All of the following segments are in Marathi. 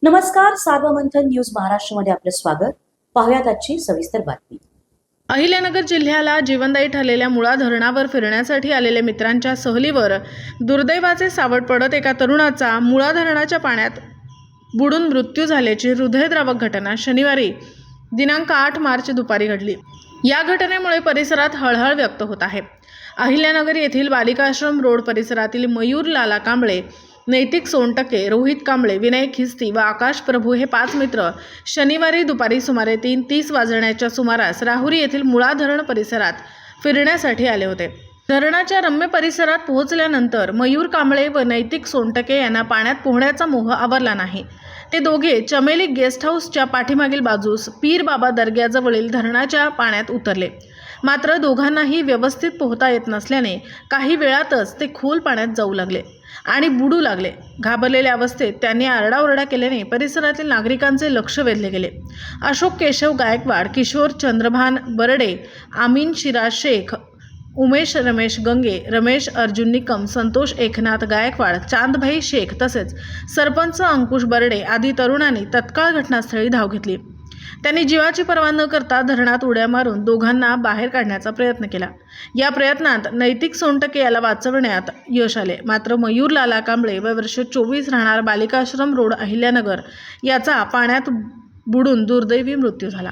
नमस्कार, सार्वमंथन न्यूज महाराष्ट्रमध्ये आपलं स्वागत. पाहुयात आजची सविस्तर बातमी. अहिल्यानगर जिल्ह्याला जीवनदायी ठरलेल्या मुळा धरणावर फिरण्यासाठी आलेल्या मित्रांच्या सहलीवर दुर्दैवाचे सावट पडत एका तरुणाचा मुळा धरणाच्या पाण्यात बुडून मृत्यू झाल्याची हृदयद्रावक घटना शनिवारी दिनांक 8 मार्च दुपारी घडली. या घटनेमुळे परिसरात हळहळ व्यक्त होत आहे. अहिल्यानगर येथील बालिका आश्रम रोड परिसरातील मयूर लाला कांबळे, नैतिक सोनटके, रोहित कांबळे, विनय खिस्ती व आकाश प्रभू हे 5 मित्र शनिवारी दुपारी सुमारे 3:30 वाजण्याच्या सुमारास राहुरी येथील मुळा धरण परिसरात फिरण्यासाठी आले होते. धरणाच्या रम्य परिसरात पोहोचल्यानंतर मयूर कांबळे व नैतिक सोनटके यांना पाण्यात पोहण्याचा मोह आवरला नाही. ते दोघे चमेली गेस्ट हाऊसच्या पाठीमागील बाजूस पीर बाबा दर्ग्याजवळील धरणाच्या पाण्यात उतरले. मात्र दोघांनाही व्यवस्थित पोहता येत नसल्याने काही वेळातच ते खोल पाण्यात जाऊ लागले आणि बुडू लागले. घाबरलेल्या अवस्थेत त्यांनी आरडाओरडा केल्याने परिसरातील नागरिकांचे लक्ष वेधले गेले. अशोक केशव गायकवाड, किशोर चंद्रभान बर्डे, आमीन शिराज शेख, उमेश रमेश गंगे, रमेश अर्जुन निकम, संतोष एकनाथ गायकवाड, चांदभाई शेख तसेच सरपंच अंकुश बर्डे आदी तरुणांनी तत्काळ घटनास्थळी धाव घेतली. त्यांनी जीवाची पर्वा न करता धरणात उड्या मारून दोघांना बाहेर काढण्याचा प्रयत्न केला. या प्रयत्नात नैतिक सोनटके याला वाचवण्यात यश आले. मात्र मयूर लाला कांबळे व वर्ष 24 राहणार बालिका आश्रम रोड अहिल्यानगर याचा पाण्यात बुडून दुर्दैवी मृत्यू झाला.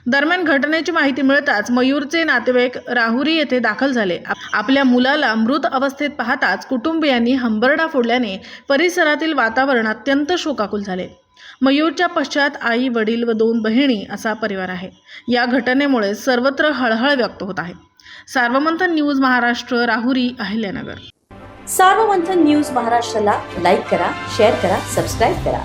दरम्यान घटनेची माहिती मिळताच मयूरचे नातेवाईक राहुरी येथे दाखल झाले. आपल्या मुलाला मृत अवस्थेत पाहताच कुटुंबियांनी हंबरडा फोडल्याने परिसरातील वातावरण अत्यंत शोकाकुल झाले. मयूरच्या पश्चात आई, वडील व 2 बहिणी असा परिवार आहे. या घटनेमुळे सर्वत्र हळहळ व्यक्त होत आहे. सार्वमंथन न्यूज महाराष्ट्र, राहुरी, अहिल्यानगर. सार्वमंथन न्यूज महाराष्ट्राला लाईक करा, शेअर करा, सबस्क्राईब करा.